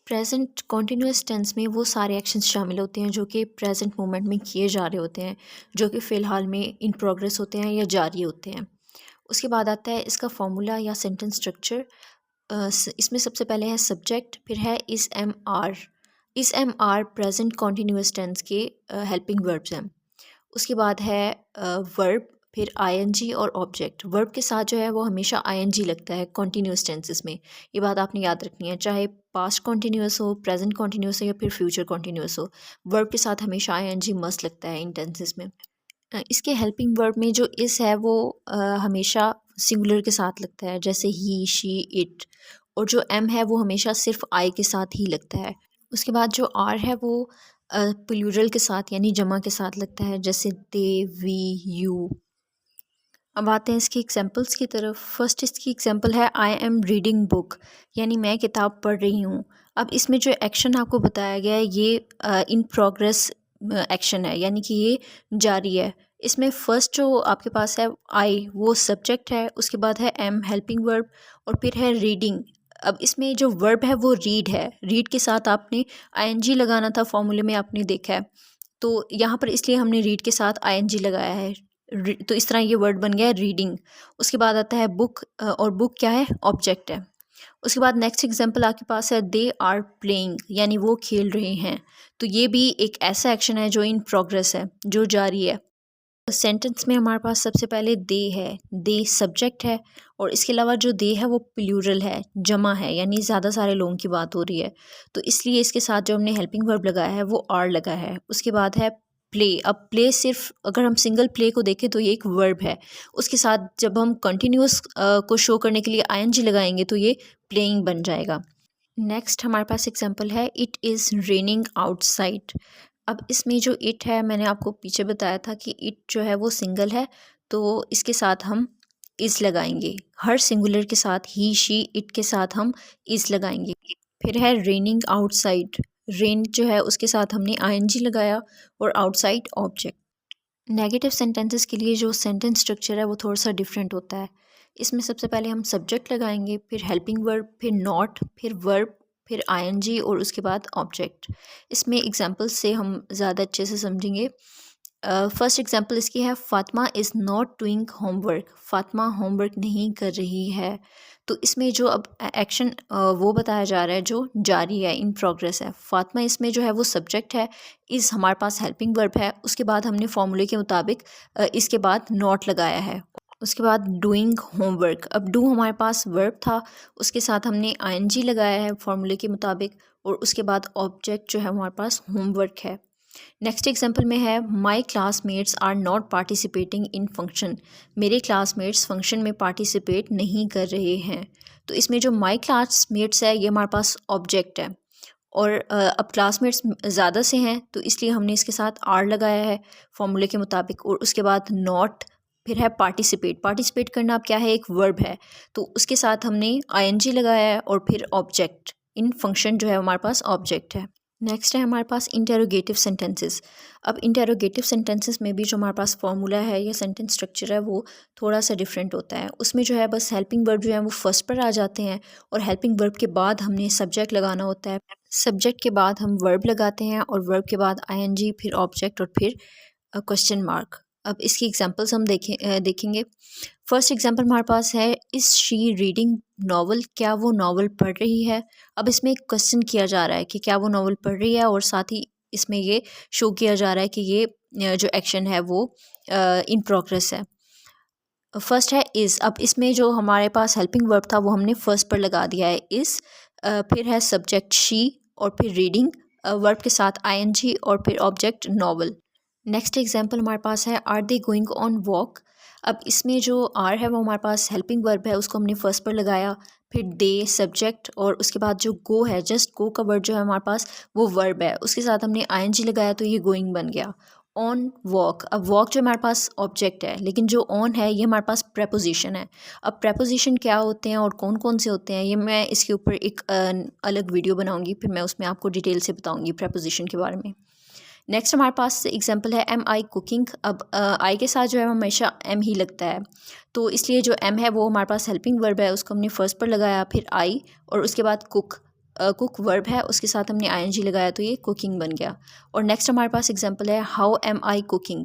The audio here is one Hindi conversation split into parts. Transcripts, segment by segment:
प्रेजेंट कॉन्टिन्यूस टेंस में वो सारे एक्शंस शामिल होते हैं जो कि प्रेजेंट मोमेंट में किए जा रहे होते हैं, जो कि फ़िलहाल में इन प्रोग्रेस होते हैं या जारी होते हैं। उसके बाद आता है इसका फॉर्मूला या सेंटेंस स्ट्रक्चर। इसमें सबसे पहले है सब्जेक्ट, फिर है इस am are present continuous tense के हेल्पिंग वर्ब्स हैं। उसके बाद है वर्ब, फिर आईएनजी और ऑब्जेक्ट। वर्ब के साथ जो है वो हमेशा आईएनजी लगता है कॉन्टिन्यूस टेंसेस में। ये बात आपने याद रखनी है, चाहे पास्ट कॉन्टिन्यूस हो, प्रेजेंट कॉन्टिन्यूस हो या फिर फ्यूचर कॉन्टिन्यूस हो, वर्ब के साथ हमेशा आईएनजी मस्ट लगता है इन टेंसेस में। इसके हेल्पिंग वर्ब में जो इस है वो हमेशा सिंगुलर के साथ लगता है, जैसे ही, शी, इट। और जो एम है वो हमेशा सिर्फ आई के साथ ही लगता है। उसके बाद जो आर है वो प्लूरल के साथ यानी जमा के साथ लगता है, जैसे दे, वी, यू। अब आते हैं इसकी एग्जांपल्स की तरफ। फर्स्ट इसकी एग्जांपल है आई एम रीडिंग बुक, यानी मैं किताब पढ़ रही हूँ। अब इसमें जो एक्शन आपको बताया गया है ये इन प्रोग्रेस एक्शन है, यानी कि ये जारी है। इसमें फर्स्ट जो आपके पास है आई, वो सब्जेक्ट है, उसके बाद है एम हेल्पिंग वर्ब, और फिर है रीडिंग। अब इसमें जो वर्ब है वो रीड है, रीड के साथ आपने आईएनजी लगाना था, फॉर्मूले में आपने देखा है। तो यहाँ पर इसलिए हमने रीड के साथ आईएनजी लगाया है। तो इस तरह ये वर्ड बन गया है रीडिंग। उसके बाद आता है बुक, और बुक क्या है, ऑब्जेक्ट है। उसके बाद नेक्स्ट एग्जांपल आपके पास है दे आर प्लेइंग, यानी वो खेल रहे हैं। तो ये भी एक ऐसा एक्शन है जो इन प्रोग्रेस है, जो जारी है। सेंटेंस में हमारे पास सबसे पहले दे है, दे सब्जेक्ट है, और इसके अलावा जो दे है वो प्लूरल है, जमा है, यानी ज़्यादा सारे लोगों की बात हो रही है। तो इसलिए इसके साथ जो हमने हेल्पिंग वर्ब लगाया है वो आर लगा है। उसके बाद है प्ले। अब प्ले सिर्फ अगर हम सिंगल प्ले को देखें तो ये एक वर्ब है, उसके साथ जब हम कंटिन्यूस को शो करने के लिए आईएनजी लगाएंगे तो ये प्लेइंग बन जाएगा। नेक्स्ट हमारे पास एग्जांपल है इट इज़ रेनिंग आउटसाइड। अब इसमें जो इट है, मैंने आपको पीछे बताया था कि इट जो है वो सिंगल है, तो इसके साथ हम इज़ लगाएंगे। हर सिंगुलर के साथ ही, शी, इट के साथ हम इज़ लगाएंगे। फिर है रेनिंग आउटसाइड, रेन जो है उसके साथ हमने आईएनजी लगाया, और आउटसाइड ऑब्जेक्ट। नेगेटिव सेंटेंसेस के लिए जो सेंटेंस स्ट्रक्चर है वो थोड़ा सा डिफरेंट होता है। इसमें सबसे पहले हम सब्जेक्ट लगाएंगे, फिर हेल्पिंग वर्ब, फिर नॉट, फिर वर्ब, फिर आईएनजी, और उसके बाद ऑब्जेक्ट। इसमें एग्जांपल्स से हम ज़्यादा अच्छे से समझेंगे। फर्स्ट एग्जांपल इसकी है Fatima is not doing homework, Fatima homework नहीं कर रही है। तो इसमें जो अब एक्शन वो बताया जा रहा है जो जारी है, इन प्रोग्रेस है। फातिमा इसमें जो है वो सब्जेक्ट है, इज़ हमारे पास हेल्पिंग वर्ब है। उसके बाद हमने फॉर्मूले के मुताबिक इसके बाद नॉट लगाया है। उसके बाद डूइंग होमवर्क, अब डू हमारे पास वर्ब था, उसके साथ हमने आईएनजी लगाया है फॉर्मूले के मुताबिक, और उसके बाद ऑब्जेक्ट जो है हमारे पास होमवर्क है। नेक्स्ट एग्जांपल में है my classmates are not participating in function, मेरे क्लासमेट्स फंक्शन में पार्टिसिपेट नहीं कर रहे हैं। तो इसमें जो माई क्लासमेट्स है ये हमारे पास ऑब्जेक्ट है, और अब क्लासमेट्स ज़्यादा से हैं तो इसलिए हमने इसके साथ आर लगाया है फॉर्मूले के मुताबिक, और उसके बाद नॉट, फिर है पार्टिसिपेट। पार्टिसिपेट करना अब क्या है, एक वर्ब है, तो उसके साथ हमने आईएनजी लगाया है, और फिर ऑब्जेक्ट। इन फंक्शन जो है हमारे पास ऑब्जेक्ट है। नेक्स्ट है हमारे पास इंटेरोगेटिव सेंटेंसेस। अब इंटेरोगेटिव सेंटेंसेस में भी जो हमारे पास फॉर्मूला है या सेंटेंस स्ट्रक्चर है वो थोड़ा सा डिफरेंट होता है। उसमें जो है बस हेल्पिंग वर्ब जो है वो फर्स्ट पर आ जाते हैं, और हेल्पिंग वर्ब के बाद हमने सब्जेक्ट लगाना होता है। सब्जेक्ट के बाद हम वर्ब लगाते हैं, और वर्ब के बाद आईएनजी, फिर ऑब्जेक्ट, और फिर क्वेश्चन मार्क। अब इसकी एग्जांपल्स हम देखेंगे। फर्स्ट एग्जांपल हमारे पास है इज़ शी रीडिंग नॉवल, क्या वो नॉवल पढ़ रही है। अब इसमें एक क्वेश्चन किया जा रहा है कि क्या वो नॉवल पढ़ रही है, और साथ ही इसमें ये शो किया जा रहा है कि ये जो एक्शन है वो इन प्रोग्रेस है। फर्स्ट है इज़, अब इसमें जो हमारे पास हेल्पिंग वर्ब था वो हमने फर्स्ट पर लगा दिया है इज़। फिर है सब्जेक्ट शी, और फिर रीडिंग, वर्ब के साथ आईएनजी, और फिर ऑब्जेक्ट नॉवल। नेक्स्ट एग्जांपल हमारे पास है are they going on walk. अब इसमें जो आर है वो हमारे पास हेल्पिंग वर्ब है, उसको हमने फर्स्ट पर लगाया, फिर दे सब्जेक्ट, और उसके बाद जो गो है, जस्ट गो का वर्ड जो है हमारे पास वो वर्ब है, उसके साथ हमने आईएनजी लगाया, तो ये गोइंग बन गया। ऑन वॉक, अब वॉक जो हमारे पास ऑब्जेक्ट है, लेकिन जो ऑन है ये हमारे पास प्रेपोजिशन है। अब प्रेपोजिशन क्या होते हैं और कौन कौन से होते हैं ये मैं इसके ऊपर एक अलग वीडियो बनाऊंगी, फिर मैं उसमें आपको डिटेल से बताऊंगी प्रेपोजिशन के बारे में। नेक्स्ट हमारे पास एग्जांपल है एम आई कुकिंग। अब आई के साथ जो है हमेशा एम ही लगता है, तो इसलिए जो एम है वो हमारे पास हेल्पिंग वर्ब है, उसको हमने फर्स्ट पर लगाया, फिर आई, और उसके बाद कुक, कुक वर्ब है, उसके साथ हमने आईएनजी लगाया तो ये कुकिंग बन गया। और नेक्स्ट हमारे पास एग्जांपल है हाउ एम आई कुकिंग।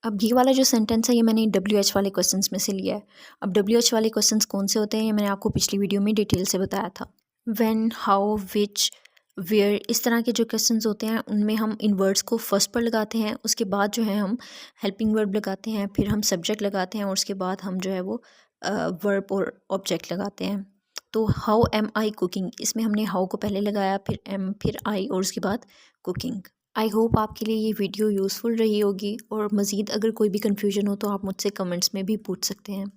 अब ये वाला जो सेंटेंस है ये मैंने WH वाले क्वेश्चंस में से लिया है। अब WH वाले क्वेश्चंस कौन से होते हैं ये मैंने आपको पिछली वीडियो में डिटेल से बताया था। व्हेन, हाउ, विच, वेयर, इस तरह के जो क्वेश्चंस होते हैं उनमें हम इन वर्ड्स को फर्स्ट पर लगाते हैं, उसके बाद जो है हम हेल्पिंग वर्ब लगाते हैं, फिर हम सब्जेक्ट लगाते हैं और उसके बाद हम जो है वो वर्ब और ऑब्जेक्ट लगाते हैं। तो हाउ एम आई कुकिंग, इसमें हमने हाउ को पहले लगाया, फिर एम, फिर आई और उसके बाद कुकिंग। आई होप आपके लिए ये वीडियो यूज़फुल रही होगी, और मज़ीद अगर कोई भी कन्फ्यूजन हो तो आप मुझसे कमेंट्स में भी पूछ सकते हैं।